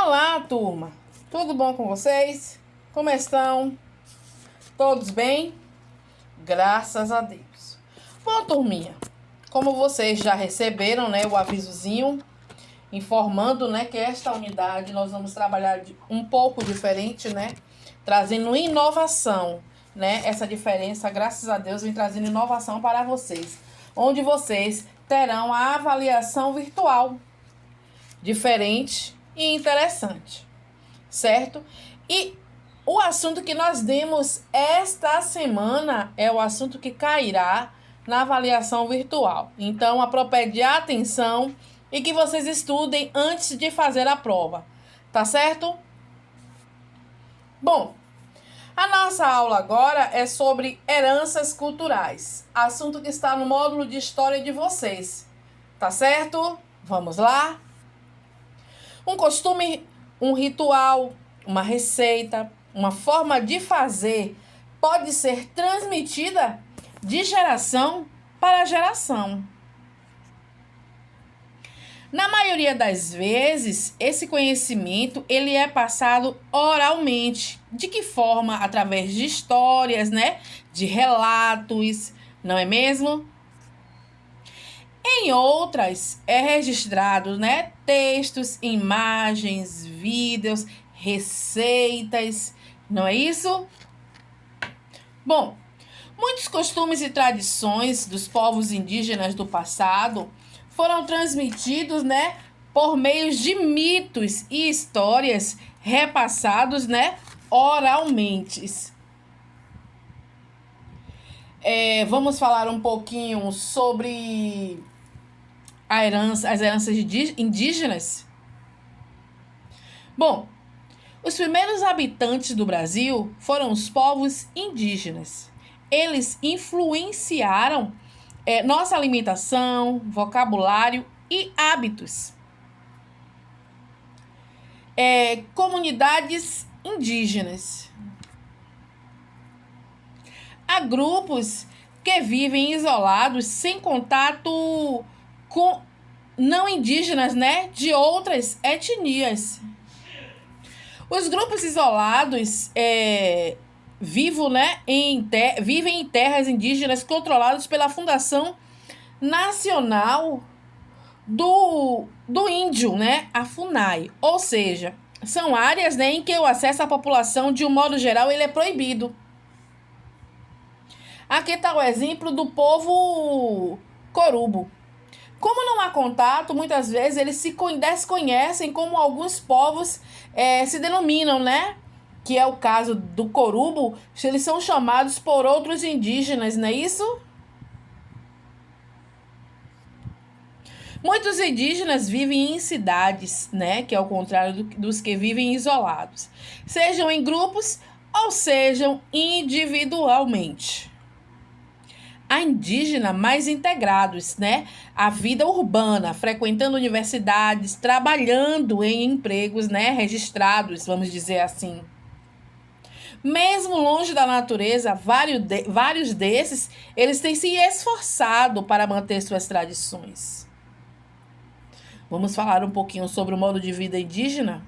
Olá, turma! Tudo bom com vocês? Como estão? Todos bem? Graças a Deus. Bom, turminha, como vocês já receberam, né, o avisozinho informando, né, que esta unidade nós vamos trabalhar um pouco diferente, né, trazendo inovação, né, essa diferença, graças a Deus, vem trazendo inovação para vocês, onde vocês terão a avaliação virtual, diferente e interessante, certo? E o assunto que nós demos esta semana é o assunto que cairá na avaliação virtual. Então, aproprie a atenção e que vocês estudem antes de fazer a prova, tá certo? Bom, a nossa aula agora é sobre heranças culturais, assunto que está no módulo de história de vocês, tá certo? Vamos lá? Um costume, um ritual, uma receita, uma forma de fazer pode ser transmitida de geração para geração. Na maioria das vezes, esse conhecimento ele é passado oralmente. De que forma? Através de histórias, né? De relatos, não é mesmo? Em outras, é registrado, né? Textos, imagens, vídeos, receitas, não é isso? Bom, muitos costumes e tradições dos povos indígenas do passado foram transmitidos, né, por meio de mitos e histórias repassados, né, oralmente. Vamos falar um pouquinho sobre as heranças indígenas? Bom, os primeiros habitantes do Brasil foram os povos indígenas. Eles influenciaram nossa alimentação, vocabulário e hábitos. Comunidades indígenas. Há grupos que vivem isolados, sem contato com não indígenas, né, de outras etnias. Os grupos isolados vivem em terras indígenas controladas pela Fundação Nacional do Índio, né, a FUNAI. Ou seja, são áreas, né, em que o acesso à população, de um modo geral, ele é proibido. Aqui está o exemplo do povo corubo. Como não há contato, muitas vezes eles se desconhecem, como alguns povos se denominam, né? Que é o caso do corubo, eles são chamados por outros indígenas, não é isso? Muitos indígenas vivem em cidades, né? Que é o contrário dos que vivem isolados. Sejam em grupos ou sejam individualmente. Há indígenas mais integrados, né, à vida urbana, frequentando universidades, trabalhando em empregos, né, registrados, vamos dizer assim. Mesmo longe da natureza, vários desses, eles têm se esforçado para manter suas tradições. Vamos falar um pouquinho sobre o modo de vida indígena?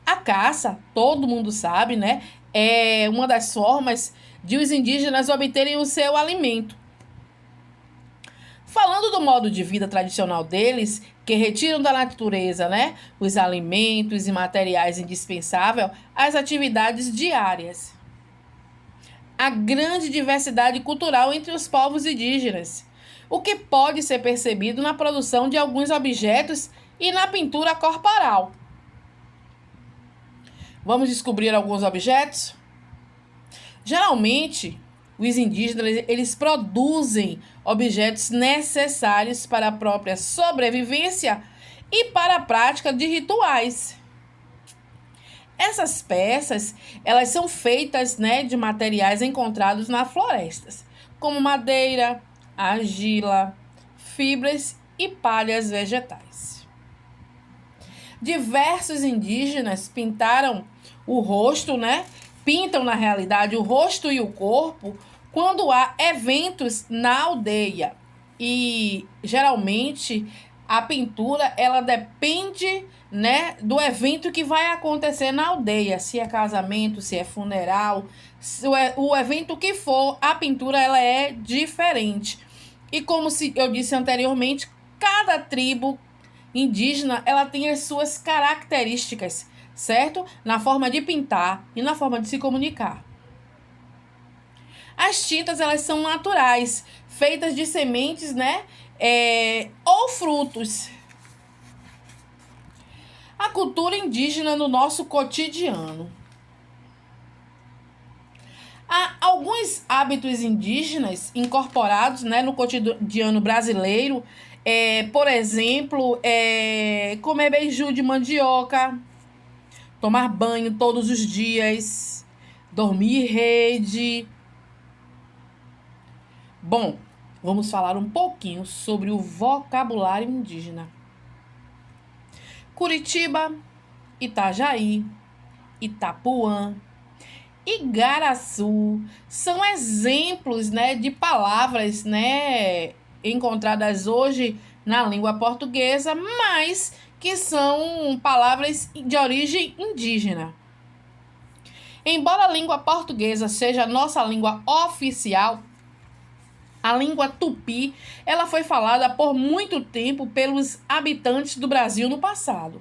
A caça, todo mundo sabe, né, é uma das formas de os indígenas obterem o seu alimento. Falando do modo de vida tradicional deles, que retiram da natureza, né, os alimentos e materiais indispensáveis às atividades diárias. Há grande diversidade cultural entre os povos indígenas, o que pode ser percebido na produção de alguns objetos e na pintura corporal. Vamos descobrir alguns objetos? Geralmente, os indígenas, eles produzem objetos necessários para a própria sobrevivência e para a prática de rituais. Essas peças, elas são feitas, né, de materiais encontrados nas florestas, como madeira, argila, fibras e palhas vegetais. Diversos indígenas pintaram o rosto, né? Pintam, na realidade, o rosto e o corpo quando há eventos na aldeia. E, geralmente, A pintura, ela depende, né, do evento que vai acontecer na aldeia. Se é casamento, se é funeral, o evento que for, a pintura ela é diferente. E como eu disse anteriormente, cada tribo indígena, ela tem as suas características, certo? Na forma de pintar e na forma de se comunicar. As tintas, elas são naturais, feitas de sementes, né? Ou frutos. A cultura indígena no nosso cotidiano. Há alguns hábitos indígenas incorporados, né, no cotidiano brasileiro. Por exemplo, comer beiju de mandioca, tomar banho todos os dias, dormir rede. Bom, vamos falar um pouquinho sobre o vocabulário indígena. Curitiba, Itajaí, Itapuã, Igaraçu são exemplos, né, de palavras, né, encontradas hoje na língua portuguesa, mas que são palavras de origem indígena. Embora a língua portuguesa seja a nossa língua oficial, a língua tupi, ela foi falada por muito tempo pelos habitantes do Brasil no passado.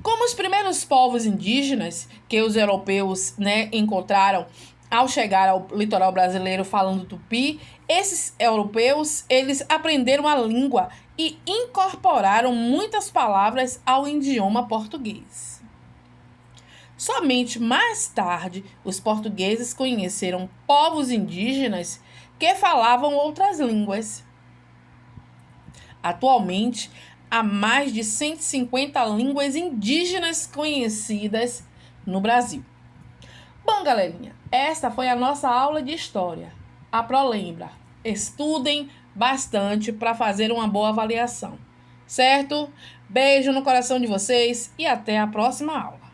Como os primeiros povos indígenas que os europeus, né, encontraram ao chegar ao litoral brasileiro falando tupi, esses europeus, eles aprenderam a língua e incorporaram muitas palavras ao idioma português. Somente mais tarde, os portugueses conheceram povos indígenas que falavam outras línguas. Atualmente, há mais de 150 línguas indígenas conhecidas no Brasil. Bom, galerinha, essa foi a nossa aula de história. A ProLembra, estudem bastante para fazer uma boa avaliação, certo? Beijo no coração de vocês e até a próxima aula.